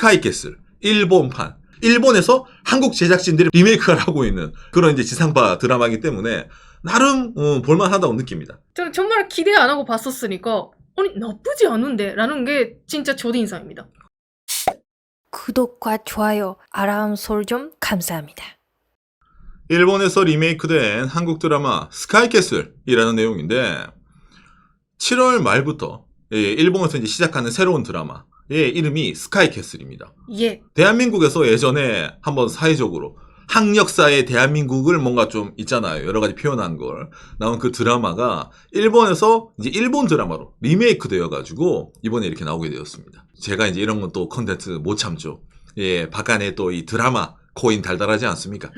스카이캐슬 일본판. 일본에서 한국 제작진들이 리메이크를 하고 있는 그런 이제 지상파 드라마이기 때문에 나름 볼만하다고 느낍니다. 저 정말 기대 안 하고 봤었으니까 아니 나쁘지 않은데 라는 게 진짜 첫인상입니다. 구독과 좋아요, 알람 설정 감사합니다. 일본에서 리메이크된 한국 드라마 스카이캐슬이라는 내용인데 7월 말부터 일본에서 이제 시작하는 새로운 드라마의 이름이 스카이캐슬입니다. 예. 대한민국에서 예전에 한번 사회적으로 학력사의 대한민국을 뭔가 좀 있잖아요. 여러 가지 표현한 걸 나온 그 드라마가 일본에서 이제 일본 드라마로 리메이크 되어가지고 이번에 이렇게 나오게 되었습니다. 제가 이제 이런 건 또 컨텐츠 못 참죠. 예, 박간에 또 이 드라마 코인 달달하지 않습니까?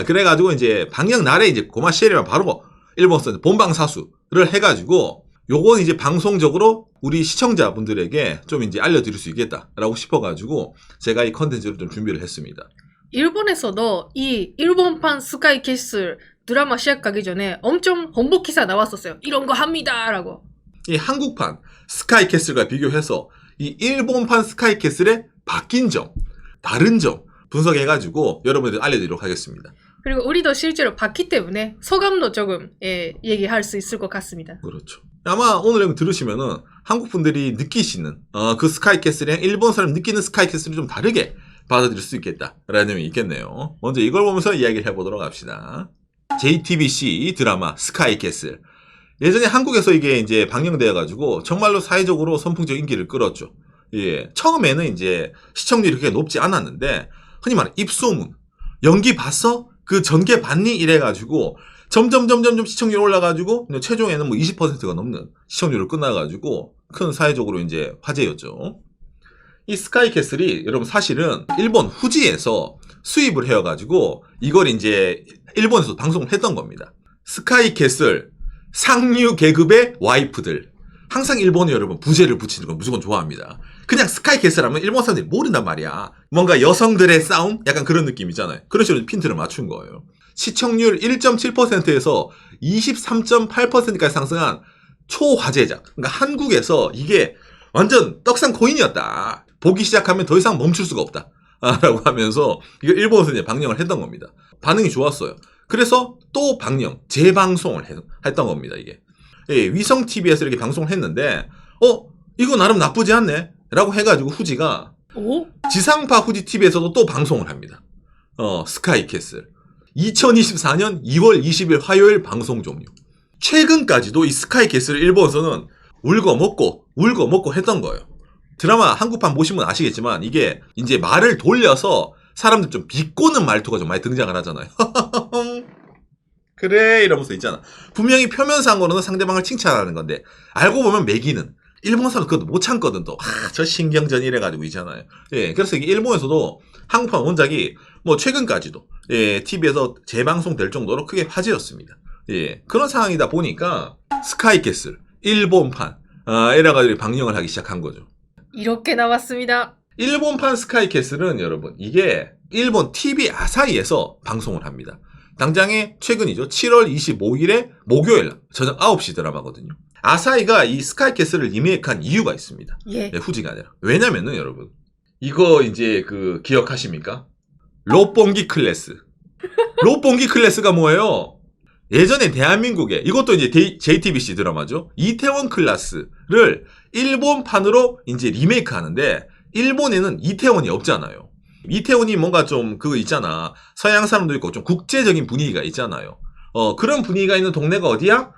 그래가지고 이제 방영 날에 이제 고마 시에리만 바로 일본에서 본방사수를 해가지고 요건 이제 방송적으로 우리 시청자분들에게 좀 이제 알려드릴 수 있겠다라고 싶어가지고 제가 이 컨텐츠를 좀 준비를 했습니다. 일본에서도 이 일본판 스카이캐슬 드라마 시작하기 전에 엄청 홍보 기사 나왔었어요. 이런 거 합니다라고. 이 한국판 스카이캐슬과 비교해서 이 일본판 스카이캐슬의 바뀐 점, 다른 점 분석해가지고 여러분들 알려드리도록 하겠습니다. 그리고 우리도 실제로 봤기 때문에 소감도 조금 얘기할 수 있을 것 같습니다. 그렇죠. 아마 오늘 들으시면은 한국 분들이 느끼시는 그 스카이캐슬이랑 일본 사람 느끼는 스카이캐슬이 좀 다르게 받아들일 수 있겠다라는 점이 있겠네요. 먼저 이걸 보면서 이야기를 해보도록 합시다. JTBC 드라마 스카이캐슬. 예전에 한국에서 이게 이제 방영되어가지고 정말로 사회적으로 선풍적 인기를 끌었죠. 예, 처음에는 이제 시청률이 그렇게 높지 않았는데 흔히 말하는 입소문, 연기 봤어? 그 전개 봤니? 이래가지고 점점 시청률이 올라가지고 최종에는 뭐 20%가 넘는 시청률을 끝나가지고 큰 사회적으로 이제 화제였죠. 이 스카이캐슬이 여러분 사실은 일본 후지에서 수입을 해가지고 이걸 이제 일본에서 방송을 했던 겁니다. 스카이캐슬 상류 계급의 와이프들. 항상 일본에 여러분 부제를 붙이는 건 무조건 좋아합니다. 그냥 스카이캐슬 하면 일본 사람들이 모른단 말이야. 뭔가 여성들의 싸움? 약간 그런 느낌이잖아요. 그런 식으로 핀트를 맞춘 거예요. 시청률 1.7%에서 23.8%까지 상승한 초화제작. 그러니까 한국에서 이게 완전 떡상 코인이었다. 보기 시작하면 더 이상 멈출 수가 없다. 라고 하면서 이거 일본에서 이제 방영을 했던 겁니다. 반응이 좋았어요. 그래서 또 방영, 재방송을 했던 겁니다, 이게. 예, 위성TV에서 이렇게 방송을 했는데, 이거 나름 나쁘지 않네? 라고 해가지고 후지가, 오? 지상파 후지TV에서도 또 방송을 합니다. 스카이캐슬. 2024년 2월 20일 화요일 방송 종료. 최근까지도 이 스카이캐슬을 일본에서는 울고 먹고 했던 거예요. 드라마 한국판 보시면 아시겠지만 이게 이제 말을 돌려서 사람들 좀 비꼬는 말투가 좀 많이 등장을 하잖아요. 그래 이러면서 있잖아. 분명히 표면상으로는 상대방을 칭찬하는 건데 알고 보면 매기는. 일본 사람 그것도 못 참거든 또. 저 신경전 이래가지고 있잖아요. 예, 그래서 이게 일본에서도 한국판 원작이 뭐 최근까지도 TV에서 재방송될 정도로 크게 화제였습니다. 예, 그런 상황이다 보니까 스카이캐슬 일본판 이래가지고 방영을 하기 시작한 거죠. 이렇게 나왔습니다. 일본판 스카이캐슬은 여러분 이게 일본 TV 아사히에서 방송을 합니다. 당장에 최근이죠. 7월 25일에 목요일 저녁 9시 드라마거든요. 아사히가 이 스카이캐슬을 리메이크한 이유가 있습니다. 예. 네, 후지가 아니라. 왜냐면은 여러분 이거 이제 그 기억하십니까? 롯봉기 클래스. 롯봉기 클래스가 뭐예요? 예전에 대한민국에 이것도 이제 JTBC 드라마죠. 이태원 클라스를 일본판으로 이제 리메이크 하는데 일본에는 이태원이 없잖아요. 이태원이 뭔가 좀 그거 있잖아. 서양 사람도 있고 좀 국제적인 분위기가 있잖아요. 그런 분위기가 있는 동네가 어디야?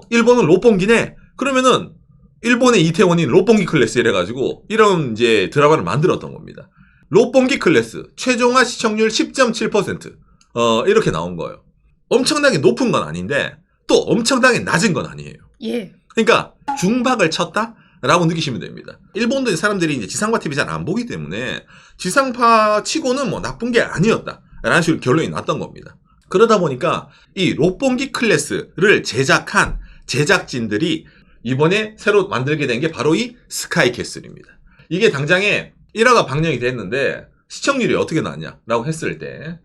일본은 롯봉기네. 그러면은 일본의 이태원인 롯봉기 클래스 이래가지고 이런 이제 드라마를 만들었던 겁니다. 롯봉기 클래스 최종화 시청률 10.7% 이렇게 나온 거예요. 엄청나게 높은 건 아닌데 또 엄청나게 낮은 건 아니에요. 예. 그러니까 중박을 쳤다? 라고 느끼시면 됩니다. 일본도 사람들이 이제 지상파 TV 잘 안 보기 때문에 지상파 치고는 뭐 나쁜 게 아니었다. 라는 식으로 결론이 났던 겁니다. 그러다 보니까 이 롯봉기 클래스를 제작한 제작진들이 이번에 새로 만들게 된 게 바로 이 스카이캐슬입니다. 이게 당장에 1화가 방영이 됐는데 시청률이 어떻게 나왔냐라고 했을 때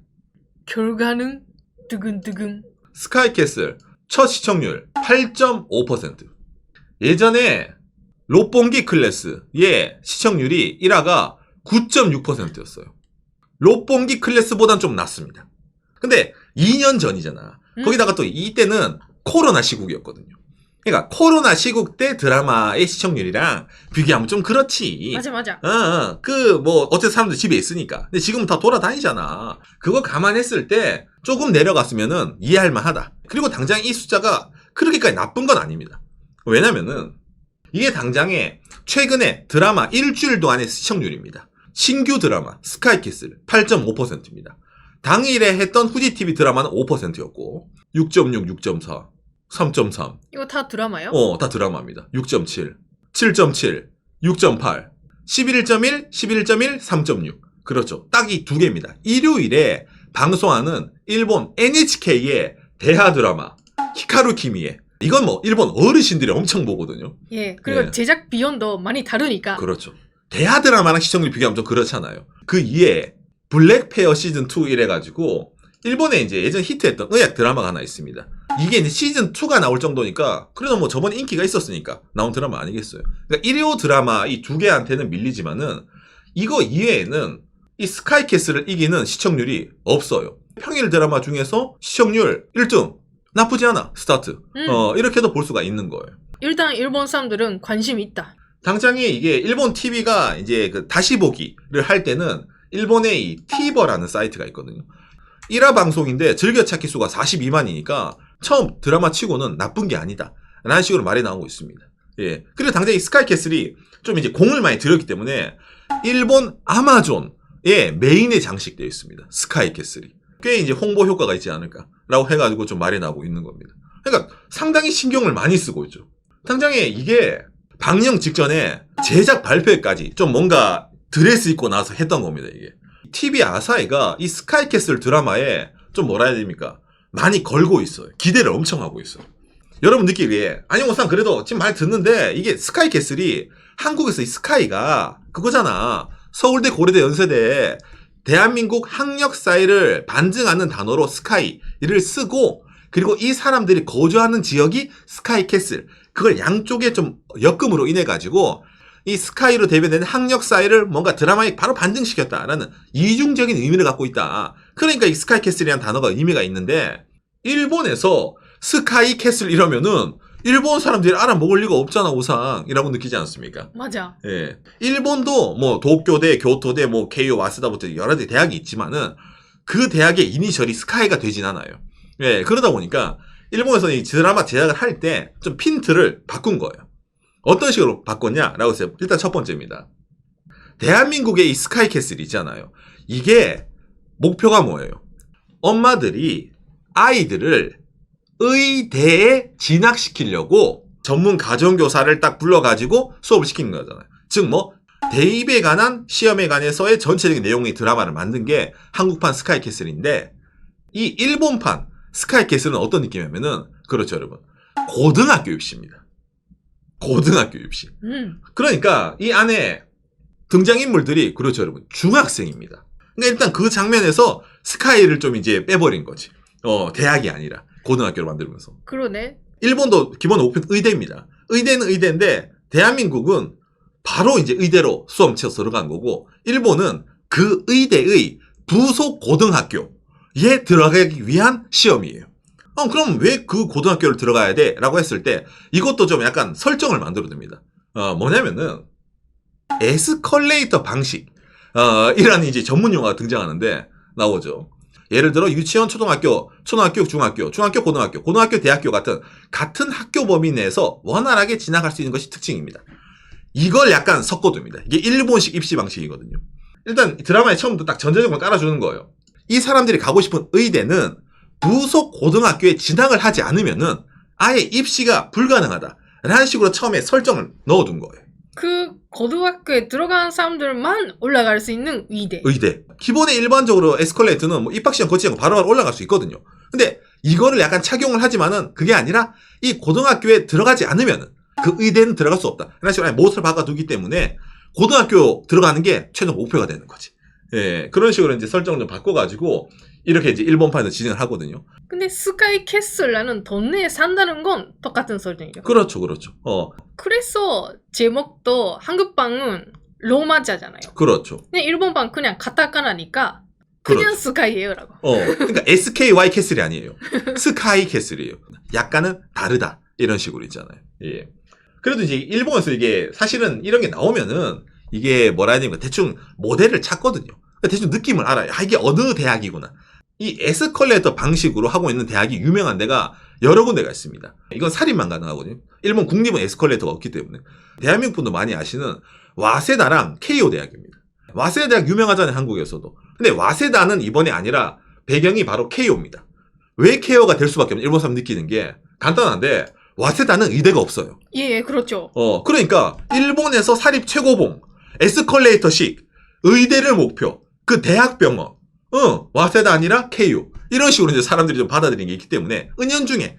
결과는 두근두근. 스카이캐슬 첫 시청률 8.5%. 예전에 롯봉기 클래스의 시청률이 1화가 9.6%였어요. 롯본기 클래스보단 좀 낮습니다. 근데 2년 전이잖아. 거기다가 또 이때는 코로나 시국이었거든요. 그러니까 코로나 시국 때 드라마의 시청률이랑 비교하면 좀 그렇지. 맞아. 어쨌든 사람들 집에 있으니까. 근데 지금은 다 돌아다니잖아. 그거 감안했을 때 조금 내려갔으면은 이해할 만하다. 그리고 당장 이 숫자가 그렇게까지 나쁜 건 아닙니다. 왜냐면은 이게 당장에 최근에 드라마 일주일 동안의 시청률입니다. 신규 드라마 스카이캐슬 8.5%입니다. 당일에 했던 후지TV 드라마는 5%였고 6.6, 6.4, 3.3. 이거 다 드라마요? 다 드라마입니다. 6.7, 7.7, 6.8, 11.1, 11.1, 3.6. 그렇죠. 딱 이 두 개입니다. 일요일에 방송하는 일본 NHK의 대하 드라마 히카루 키미에 이건 뭐 일본 어르신들이 엄청 보거든요. 예. 그리고 예. 제작 비용도 많이 다르니까. 그렇죠. 대하 드라마랑 시청률 비교하면 좀 그렇잖아요. 그 이에 블랙페어 시즌2 이래가지고 일본에 이제 예전 히트했던 의학 드라마가 하나 있습니다. 이게 이제 시즌2가 나올 정도니까 그래도 뭐 저번에 인기가 있었으니까 나온 드라마 아니겠어요. 그러니까 일요 드라마 이 두 개한테는 밀리지만은 이거 이외에는 이 스카이캐슬을 이기는 시청률이 없어요. 평일 드라마 중에서 시청률 1등 나쁘지 않아. 스타트. 이렇게도 볼 수가 있는 거예요. 일단 일본 사람들은 관심이 있다. 당장에 이게 일본 TV가 이제 그 다시 보기를 할 때는 일본의 이 티버라는 사이트가 있거든요. 1화 방송인데 즐겨찾기 수가 42만이니까 처음 드라마 치고는 나쁜 게 아니다. 라는 식으로 말이 나오고 있습니다. 예. 그리고 당장 이 스카이캐슬이 좀 이제 공을 많이 들였기 때문에 일본 아마존의 메인에 장식되어 있습니다. 스카이캐슬이. 꽤 이제 홍보 효과가 있지 않을까라고 해가지고 좀 말이 나오고 있는 겁니다. 그러니까 상당히 신경을 많이 쓰고 있죠. 당장에 이게 방영 직전에 제작 발표회까지 좀 뭔가 드레스 입고 나서 했던 겁니다, 이게. TV 아사히가 이 스카이캐슬 드라마에 좀 뭐라 해야 됩니까? 많이 걸고 있어요. 기대를 엄청 하고 있어요. 여러분 느끼기에, 아니, 우선 그래도 지금 말 듣는데, 이게 스카이캐슬이 한국에서 이 스카이가 그거잖아. 서울대, 고려대, 연세대, 대한민국 학력 사이를 반증하는 단어로 스카이를 쓰고, 그리고 이 사람들이 거주하는 지역이 스카이캐슬. 그걸 양쪽에 좀 역금으로 인해가지고, 이 스카이로 대변되는 학력 사이를 뭔가 드라마에 바로 반증시켰다라는 이중적인 의미를 갖고 있다. 그러니까 이 스카이캐슬이라는 단어가 의미가 있는데, 일본에서 스카이캐슬 이러면은 일본 사람들이 알아먹을 리가 없잖아, 우상이라고 느끼지 않습니까? 맞아. 예. 일본도 뭐 도쿄대, 교토대, 뭐 케이오, 와세다부터 여러 대 대학이 있지만은 그 대학의 이니셜이 스카이가 되진 않아요. 예. 그러다 보니까 일본에서 이 드라마 제작을 할 때 좀 핀트를 바꾼 거예요. 어떤 식으로 바꿨냐라고 해서 일단 첫 번째입니다. 대한민국의 이 스카이캐슬 있잖아요. 이게 목표가 뭐예요? 엄마들이 아이들을 의대에 진학시키려고 전문 가정교사를 딱 불러가지고 수업을 시키는 거잖아요. 즉 뭐 대입에 관한 시험에 관해서의 전체적인 내용의 드라마를 만든 게 한국판 스카이캐슬인데, 이 일본판 스카이캐슬은 어떤 느낌이냐면은, 그렇죠 여러분, 고등학교 입시입니다. 고등학교 입시. 그러니까 이 안에 등장인물들이, 그렇죠 여러분, 중학생입니다. 그러니까 일단 그 장면에서 스카이를 좀 이제 빼버린 거지. 대학이 아니라 고등학교로 만들면서. 그러네. 일본도 기본 오픈 의대입니다. 의대는 의대인데 대한민국은 바로 이제 의대로 수험 쳐서 들어간 거고, 일본은 그 의대의 부속 고등학교에 들어가기 위한 시험이에요. 그럼 왜 그 고등학교를 들어가야 돼? 라고 했을 때 이것도 좀 약간 설정을 만들어둡니다. 뭐냐면은 에스컬레이터 방식 이라는 이제 전문 용어가 등장하는데 나오죠. 예를 들어 유치원, 초등학교, 중학교, 고등학교, 대학교 같은 학교 범위 내에서 원활하게 진학할 수 있는 것이 특징입니다. 이걸 약간 섞어둡니다. 이게 일본식 입시 방식이거든요. 일단 드라마에 처음부터 딱 전제적으로 깔아주는 거예요. 이 사람들이 가고 싶은 의대는 부속 고등학교에 진학을 하지 않으면은 아예 입시가 불가능하다 라는 식으로 처음에 설정을 넣어둔 거예요. 그 고등학교에 들어간 사람들만 올라갈 수 있는 의대. 기본에 일반적으로 에스컬레이터는 뭐 입학시험 거치지 않고 바로바로 올라갈 수 있거든요. 근데 이거를 약간 착용을 하지만은 그게 아니라 이 고등학교에 들어가지 않으면은 그 의대는 들어갈 수 없다. 그런 식으로 못을 박아두기 때문에 고등학교 들어가는 게 최종 목표가 되는 거지. 예, 그런 식으로 이제 설정을 좀 바꿔가지고 이렇게 이제 일본판에서 진행을 하거든요. 근데 스카이캐슬라는 동네에 산다는 건 똑같은 설정이죠. 그렇죠. 그래서 제목도 한국판은 로마자잖아요. 그렇죠. 근데 일본판 그냥 카타카나니까 그냥 그렇죠. 스카이예요라고. 그러니까 SKY 캐슬이 아니에요. 스카이 캐슬이에요. 약간은 다르다. 이런 식으로 있잖아요. 예. 그래도 이제 일본에서 이게 사실은 이런 게 나오면은 이게 뭐라 해야 되니까 대충 모델을 찾거든요. 그러니까 대충 느낌을 알아요. 아, 이게 어느 대학이구나. 이 에스컬레이터 방식으로 하고 있는 대학이 유명한 데가 여러 군데가 있습니다. 이건 살인만 가능하거든요. 일본 국립은 에스컬레이터가 없기 때문에. 대한민국 분도 많이 아시는 와세다랑 케이오 대학입니다. 와세다 대학 유명하잖아요, 한국에서도. 근데 와세다는 이번에 아니라 배경이 바로 케이오입니다. 왜 케이오가 될 수밖에 없는 일본 사람 느끼는 게 간단한데 와세다는 의대가 없어요. 예, 그렇죠. 그러니까 일본에서 사립 최고봉 에스컬레이터식 의대를 목표 그 대학병원 와세다 아니라 케이오 이런 식으로 이제 사람들이 좀 받아들이는 게 있기 때문에 은연중에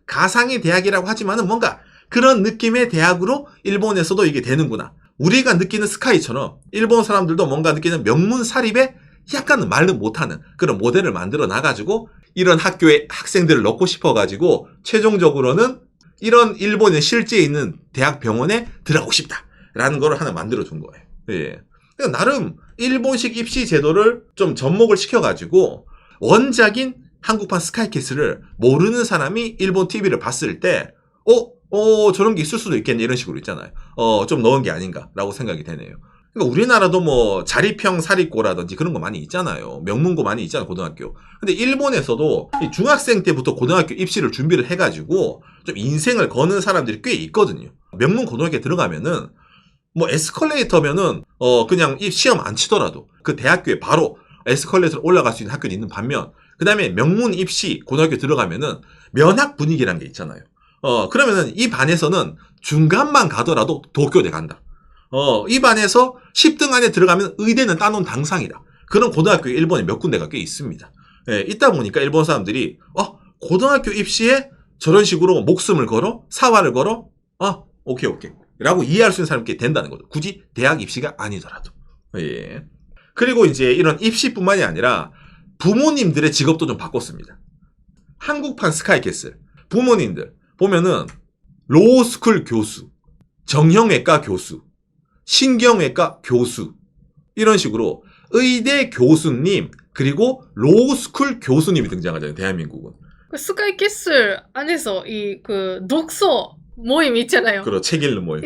가상의 대학이라고 하지만은 뭔가 그런 느낌의 대학으로 일본에서도 이게 되는구나. 우리가 느끼는 스카이처럼 일본 사람들도 뭔가 느끼는 명문 사립에 약간 말도 못하는 그런 모델을 만들어 놔가지고 이런 학교에 학생들을 넣고 싶어가지고 최종적으로는 이런 일본에 실제 있는 대학 병원에 들어가고 싶다라는 걸 하나 만들어준 거예요. 예. 그러니까 나름 일본식 입시 제도를 좀 접목을 시켜가지고 원작인 한국판 스카이캐슬을 모르는 사람이 일본 TV를 봤을 때 저런 게 있을 수도 있겠네 이런 식으로 있잖아요. 좀 넣은 게 아닌가라고 생각이 되네요. 그러니까 우리나라도 뭐 자립형 사립고라든지 그런 거 많이 있잖아요. 명문고 많이 있잖아요, 고등학교. 근데 일본에서도 이 중학생 때부터 고등학교 입시를 준비를 해가지고 좀 인생을 거는 사람들이 꽤 있거든요. 명문 고등학교에 들어가면은 뭐 에스컬레이터면은 그냥 이 시험 안 치더라도 그 대학교에 바로 에스컬레이터로 올라갈 수 있는 학교는 있는 반면 그 다음에 명문 입시 고등학교 들어가면은 면학 분위기라는 게 있잖아요. 그러면은 이 반에서는 중간만 가더라도 도쿄대 간다. 이 반에서 10등 안에 들어가면 의대는 따놓은 당상이다. 그런 고등학교에 일본에 몇 군데가 꽤 있습니다. 예, 있다 보니까 일본 사람들이 고등학교 입시에 저런 식으로 목숨을 걸어? 사활을 걸어? 오케이 라고 이해할 수 있는 사람이 꽤 된다는 거죠. 굳이 대학 입시가 아니더라도. 예. 그리고 이제 이런 입시뿐만이 아니라 부모님들의 직업도 좀 바꿨습니다. 한국판 스카이캐슬 부모님들 보면은 로스쿨 교수, 정형외과 교수, 신경외과 교수 이런 식으로 의대 교수님 그리고 로스쿨 교수님이 등장하잖아요. 대한민국은. 그 스카이캐슬 안에서 독서 모임 있잖아요. 그렇죠. 책 읽는 모임.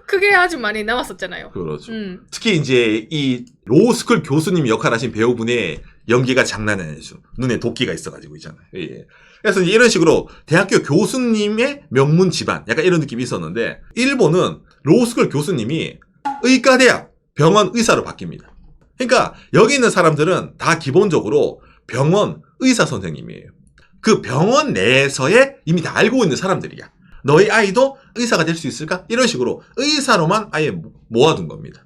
그게 아주 많이 나왔었잖아요. 그렇죠. 특히 이제 이 로스쿨 교수님 역할 하신 배우분의 연기가 장난이 아니죠. 눈에 도끼가 있어가지고 있잖아요. 예. 그래서 이제 이런 식으로 대학교 교수님의 명문 집안 약간 이런 느낌이 있었는데 일본은 로스쿨 교수님이 의과대학 병원 의사로 바뀝니다. 그러니까 여기 있는 사람들은 다 기본적으로 병원 의사 선생님이에요. 그 병원 내에서의 이미 다 알고 있는 사람들이야. 너희 아이도 의사가 될 수 있을까? 이런 식으로 의사로만 아예 모아둔 겁니다.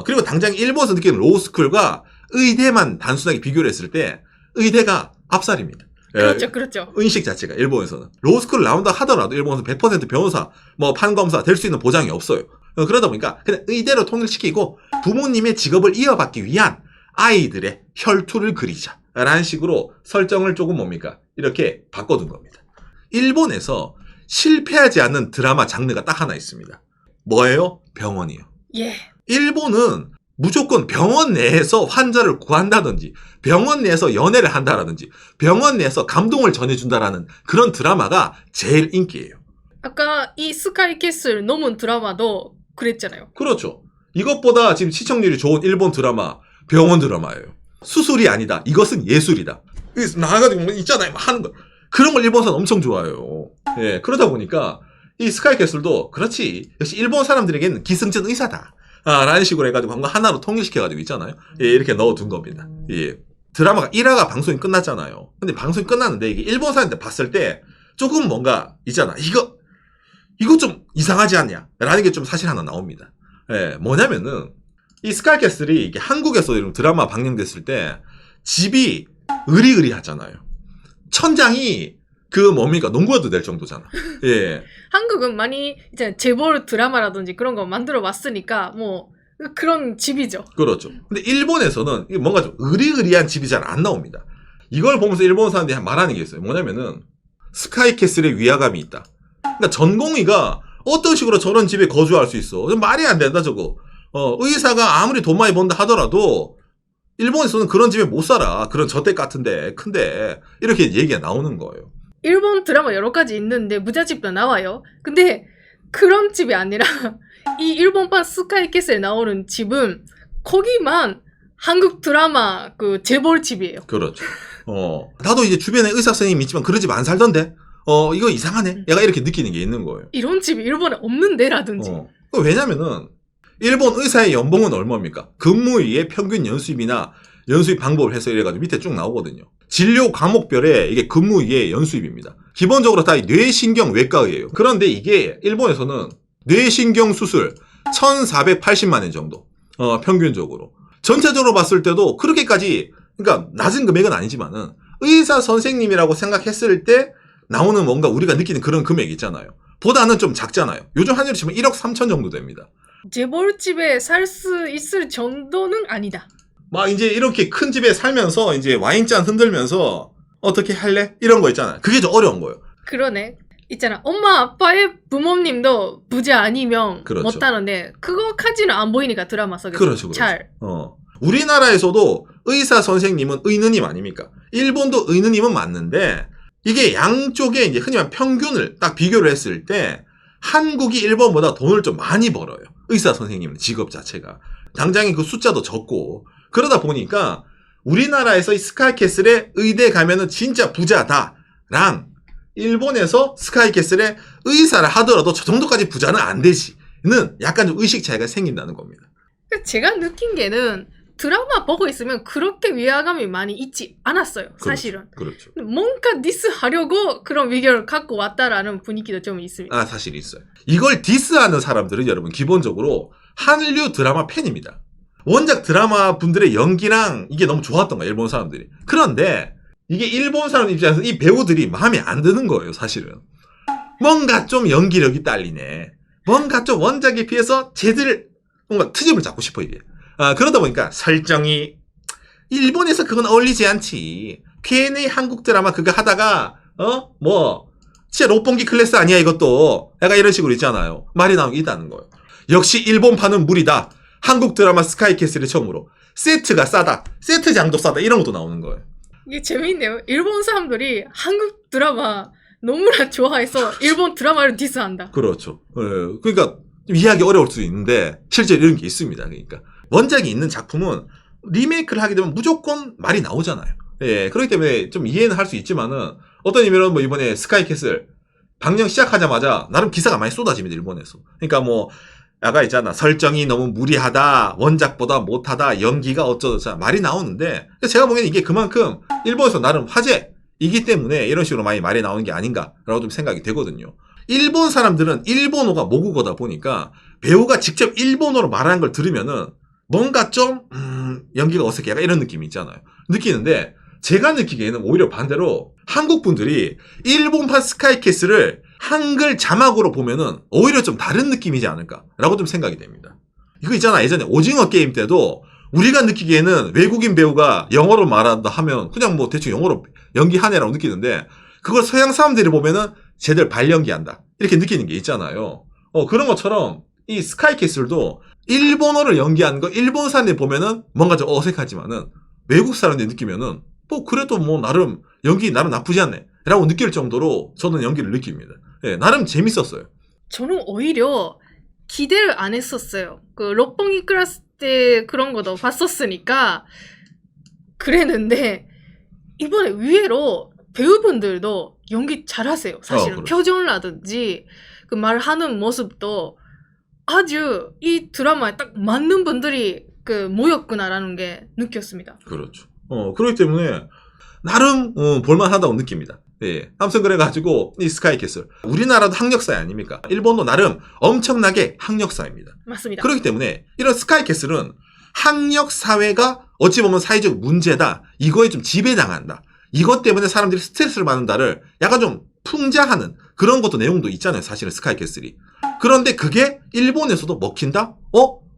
그리고 당장 일본에서 느끼는 로스쿨과 의대만 단순하게 비교를 했을 때 의대가 압살입니다. 그렇죠, 그렇죠. 의식 자체가 일본에서는 로스쿨을 나온다 하더라도 일본에서 100% 변호사, 판검사 될 수 있는 보장이 없어요. 그러다 보니까 그냥 의대로 통일시키고 부모님의 직업을 이어받기 위한 아이들의 혈투를 그리자라는 식으로 설정을 조금 이렇게 바꿔둔 겁니다. 일본에서 실패하지 않는 드라마 장르가 딱 하나 있습니다. 뭐예요? 병원이요. 예. 일본은 무조건 병원 내에서 환자를 구한다든지 병원 내에서 연애를 한다라든지 병원 내에서 감동을 전해준다라는 그런 드라마가 제일 인기예요. 아까 이 스카이캐슬 넘은 드라마도 그랬잖아요. 그렇죠. 이것보다 지금 시청률이 좋은 일본 드라마 병원 드라마예요. 수술이 아니다. 이것은 예술이다. 나가지고 있잖아요. 하는 거. 그런 걸 일본 사람 엄청 좋아해요. 예, 그러다 보니까 이 스카이캐슬도 그렇지. 역시 일본 사람들에게는 기승전 의사다. 라는 식으로 해가지고 한거 하나로 통일시켜가지고 있잖아요. 예, 이렇게 넣어둔 겁니다. 예. 드라마가 1화가 방송이 끝났잖아요. 근데 방송이 끝났는데 이게 일본 사람들 봤을 때 조금 뭔가 있잖아. 이거 좀 이상하지 않냐? 라는 게 좀 사실 하나 나옵니다. 예, 뭐냐면은 이 스카이캐슬이 이게 한국에서 이런 드라마 방영됐을 때 집이 으리으리하잖아요. 천장이 농구화도 될 정도잖아. 예. 한국은 많이 이제 재벌 드라마라든지 그런 거 만들어 왔으니까 뭐 그런 집이죠. 그렇죠. 근데 일본에서는 뭔가 좀 으리으리한 집이 잘 안 나옵니다. 이걸 보면서 일본 사람들이 말하는 게 있어요. 뭐냐면은 스카이캐슬에 위화감이 있다. 그러니까 전공의가 어떤 식으로 저런 집에 거주할 수 있어? 말이 안 된다 저거. 의사가 아무리 돈 많이 번다 하더라도 일본에서는 그런 집에 못 살아. 그런 저택 같은데 큰데 이렇게 얘기가 나오는 거예요. 일본 드라마 여러 가지 있는데 부잣집도 나와요. 근데 그런 집이 아니라 이 일본판 스카이캐슬에 나오는 집은 거기만 한국 드라마 그 재벌집이에요. 그렇죠. 나도 이제 주변에 의사 선생님이 있지만 그런 집 안 살던데. 이거 이상하네. 얘가 이렇게 느끼는 게 있는 거예요. 이런 집이 일본에 없는데라든지. 왜냐면은 일본 의사의 연봉은 얼마입니까? 근무일의 평균 연수입이나 연수입 방법을 해서 이래가지고 밑에 쭉 나오거든요. 진료 과목별에 이게 근무일의 연수입입니다. 기본적으로 다 뇌신경외과의예요. 그런데 이게 일본에서는 뇌신경 수술 1,480만 엔 정도. 평균적으로. 전체적으로 봤을 때도 그렇게까지 그러니까 낮은 금액은 아니지만은 의사 선생님이라고 생각했을 때 나오는 뭔가 우리가 느끼는 그런 금액 있잖아요. 보다는 좀 작잖아요. 요즘 환율이 치면 1억 3천 정도 됩니다. 재벌집에 살 수 있을 정도는 아니다. 막 이제 이렇게 큰 집에 살면서 이제 와인잔 흔들면서 어떻게 할래? 이런 거 있잖아요. 그게 좀 어려운 거예요. 그러네. 있잖아. 엄마 아빠의 부모님도 부자 아니면 그렇죠. 못하는데 그거까지는 안 보이니까 드라마 속에서. 그렇죠. 잘. 우리나라에서도 의사 선생님은 의느님 아닙니까? 일본도 의느님은 맞는데 이게 양쪽에 이제 흔히 말하면 평균을 딱 비교를 했을 때 한국이 일본보다 돈을 좀 많이 벌어요. 의사 선생님 직업 자체가. 당장에 그 숫자도 적고 그러다 보니까 우리나라에서 이 스카이캐슬에 의대 가면은 진짜 부자다랑 일본에서 스카이캐슬에 의사를 하더라도 저 정도까지 부자는 안 되지는 약간 좀 의식 차이가 생긴다는 겁니다. 제가 느낀 게는 드라마 보고 있으면 그렇게 위화감이 많이 있지 않았어요. 사실은. 그렇죠. 뭔가 디스하려고 그런 위기를 갖고 왔다라는 분위기도 좀 있습니다. 사실 있어요. 이걸 디스하는 사람들은 여러분 기본적으로 한류 드라마 팬입니다. 원작 드라마 분들의 연기랑 이게 너무 좋았던 거예요. 일본 사람들이. 그런데 이게 일본 사람 입장에서 이 배우들이 마음에 안 드는 거예요. 사실은. 뭔가 좀 연기력이 딸리네. 뭔가 좀 원작에 비해서 제대로 뭔가 트집을 잡고 싶어 이게. 그러다 보니까 설정이 일본에서 그건 어울리지 않지. 괜히 한국 드라마 그거 하다가 진짜 롯본기 클래스 아니야 이것도. 약간 이런 식으로 있잖아요. 말이 나오는 게 있다는 거예요. 역시 일본판은 무리다. 한국 드라마 스카이캐슬이 처음으로 세트가 싸다. 세트장도 싸다. 이런 것도 나오는 거예요. 이게 재밌네요. 일본 사람들이 한국 드라마 너무나 좋아해서 일본 드라마를 디스한다. 그렇죠. 그러니까 좀 이해하기 어려울 수 있는데 실제로 이런 게 있습니다. 그러니까 원작이 있는 작품은 리메이크를 하게 되면 무조건 말이 나오잖아요. 그렇기 때문에 좀 이해는 할 수 있지만은 어떤 의미로는 뭐 이번에 스카이캐슬 방영 시작하자마자 나름 기사가 많이 쏟아집니다. 일본에서. 그러니까 뭐 아까 있잖아. 설정이 너무 무리하다. 원작보다 못하다. 연기가 어쩌다 말이 나오는데 제가 보기에는 이게 그만큼 일본에서 나름 화제이기 때문에 이런 식으로 많이 말이 나오는 게 아닌가라고 좀 생각이 되거든요. 일본 사람들은 일본어가 모국어다 보니까 배우가 직접 일본어로 말하는 걸 들으면은 뭔가 좀 연기가 어색해. 약간 이런 느낌이 있잖아요. 느끼는데 제가 느끼기에는 오히려 반대로 한국 분들이 일본판 스카이캐슬을 한글 자막으로 보면은 오히려 좀 다른 느낌이지 않을까라고 좀 생각이 됩니다. 이거 있잖아. 예전에 오징어 게임 때도 우리가 느끼기에는 외국인 배우가 영어로 말한다 하면 그냥 뭐 대충 영어로 연기하네라고 느끼는데 그걸 서양 사람들이 보면은 제대로 발연기한다. 이렇게 느끼는 게 있잖아요. 그런 것처럼 이 스카이캐슬도 일본어를 연기하는 거 일본 사람들이 보면은 뭔가 좀 어색하지만은 외국 사람들이 느끼면은 뭐 그래도 뭐 나름 연기 나름 나쁘지 않네 라고 느낄 정도로 저는 연기를 느낍니다. 나름 재밌었어요. 저는 오히려 기대를 안 했었어요. 그 롯본기 클래스 때 그런 거도 봤었으니까 그랬는데 이번에 의외로 배우분들도 연기 잘하세요. 사실은 그렇죠. 표정이라든지 그 말하는 모습도 아주 이 드라마에 딱 맞는 분들이 그 모였구나라는 게 느꼈습니다. 그렇죠. 그렇기 때문에 나름 볼만하다고 느낍니다. 아무튼 그래가지고 이 스카이캐슬 우리나라도 학력사 아닙니까? 일본도 나름 엄청나게 학력사입니다. 맞습니다. 그렇기 때문에 이런 스카이캐슬은 학력 사회가 어찌 보면 사회적 문제다. 이거에 좀 지배당한다. 이것 때문에 사람들이 스트레스를 받는다를 약간 좀 풍자하는 그런 것도 내용도 있잖아요. 사실은 스카이캐슬이. 그런데 그게 일본에서도 먹힌다?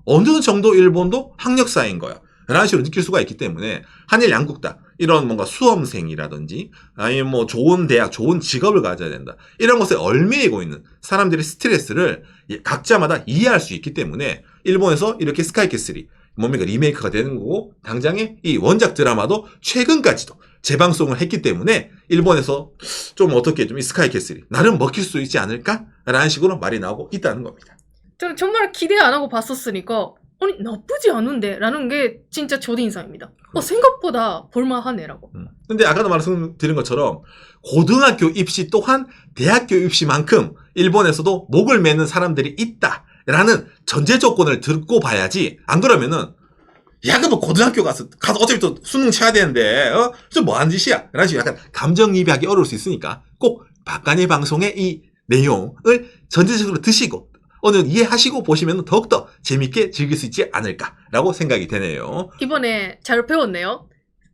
어느 정도 일본도 학력사인 거야. 라는 식으로 느낄 수가 있기 때문에 한일 양국 다 이런 뭔가 수험생이라든지 아니면 뭐 좋은 대학, 좋은 직업을 가져야 된다. 이런 것에 얽매이고 있는 사람들의 스트레스를 각자마다 이해할 수 있기 때문에 일본에서 이렇게 스카이캐슬이 뭡니까 리메이크가 되는 거고 당장에 이 원작 드라마도 최근까지도 재방송을 했기 때문에 일본에서 좀 어떻게 좀 이 스카이캐슬이 나름 먹힐 수 있지 않을까라는 식으로 말이 나오고 있다는 겁니다. 저는 정말 기대 안 하고 봤었으니까 아니 나쁘지 않은데 라는 게 진짜 첫인상입니다. 생각보다 볼만하네라고. 근데 아까도 말씀드린 것처럼 고등학교 입시 또한 대학교 입시만큼 일본에서도 목을 매는 사람들이 있다라는 전제 조건을 듣고 봐야지 안 그러면은 야, 그럼 고등학교 가서 어차피 또 수능 쳐야 되는데, 좀 뭐하는 짓이야? 라는 식으로 약간 감정이입하기 어려울 수 있으니까 꼭 박간의 방송의 이 내용을 전체적으로 드시고, 어느 정도 이해하시고 보시면 더욱더 재밌게 즐길 수 있지 않을까라고 생각이 되네요. 이번에 잘 배웠네요.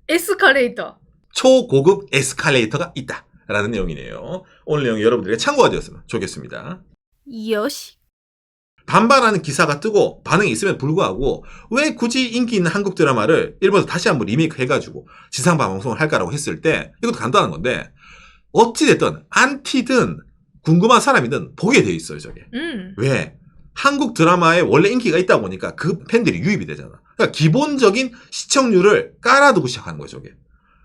에스컬레이터. 초고급 에스컬레이터가 있다라는 내용이네요. 오늘 내용 여러분들에게 참고가 되었으면 좋겠습니다. 요시. 반발하는 기사가 뜨고 반응이 있음에도 불구하고 왜 굳이 인기 있는 한국 드라마를 일본에서 다시 한번 리메이크 해가지고 지상방송을 할까라고 했을 때 이것도 간단한 건데 어찌됐든 안티든 궁금한 사람이든 보게 돼 있어요 저게. 왜? 한국 드라마에 원래 인기가 있다 보니까 그 팬들이 유입이 되잖아. 그러니까 기본적인 시청률을 깔아두고 시작하는 거죠 저게.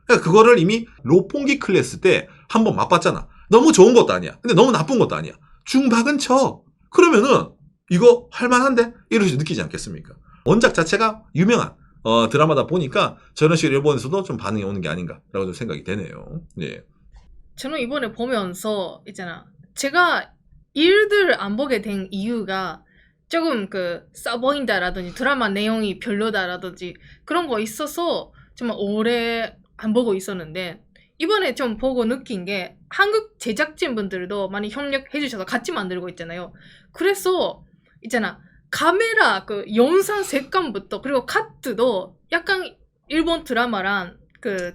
그러니까 그거를 이미 로pongi 클래스 때 한번 맛봤잖아. 너무 좋은 것도 아니야. 근데 너무 나쁜 것도 아니야. 중박은 쳐. 그러면은 이거 할만한데? 이런 식으로 느끼지 않겠습니까? 원작 자체가 유명한 드라마다 보니까 저런 식으로 일본에서도 좀 반응이 오는 게 아닌가라고 좀 생각이 되네요. 네. 저는 이번에 보면서 있잖아. 제가 일들 안 보게 된 이유가 조금 싸 보인다라든지 드라마 내용이 별로다라든지 그런 거 있어서 정말 오래 안 보고 있었는데 이번에 좀 보고 느낀 게 한국 제작진분들도 많이 협력해 주셔서 같이 만들고 있잖아요. 그래서 있잖아. 카메라 영상 색감부터 그리고 카트도 약간 일본 드라마랑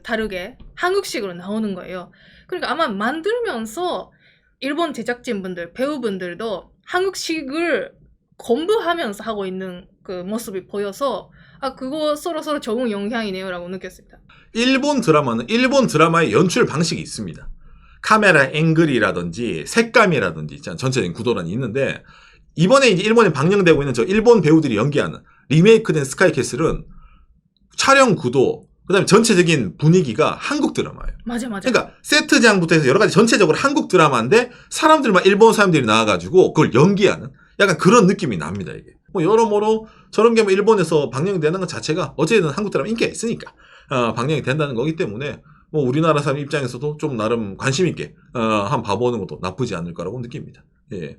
다르게 한국식으로 나오는 거예요. 그러니까 아마 만들면서 일본 제작진분들, 배우분들도 한국식을 공부하면서 하고 있는 그 모습이 보여서 그거 서로 적응 영향이네요라고 느꼈습니다. 일본 드라마는 일본 드라마의 연출 방식이 있습니다. 카메라 앵글이라든지 색감이라든지 전체적인 구도란이 있는데 이번에 이제 일본에 방영되고 있는 저 일본 배우들이 연기하는 리메이크된 스카이캐슬은 촬영 구도 그다음에 전체적인 분위기가 한국 드라마예요. 맞아. 그러니까 세트장부터 해서 여러 가지 전체적으로 한국 드라마인데 사람들만 일본 사람들이 나와가지고 그걸 연기하는 약간 그런 느낌이 납니다 이게. 뭐 여러모로 저런 게 뭐 일본에서 방영되는 것 자체가 어쨌든 한국 드라마 인기가 있으니까 방영이 된다는 거기 때문에 뭐 우리나라 사람 입장에서도 좀 나름 관심 있게 한번 봐보는 것도 나쁘지 않을 거라고 느낍니다. 예.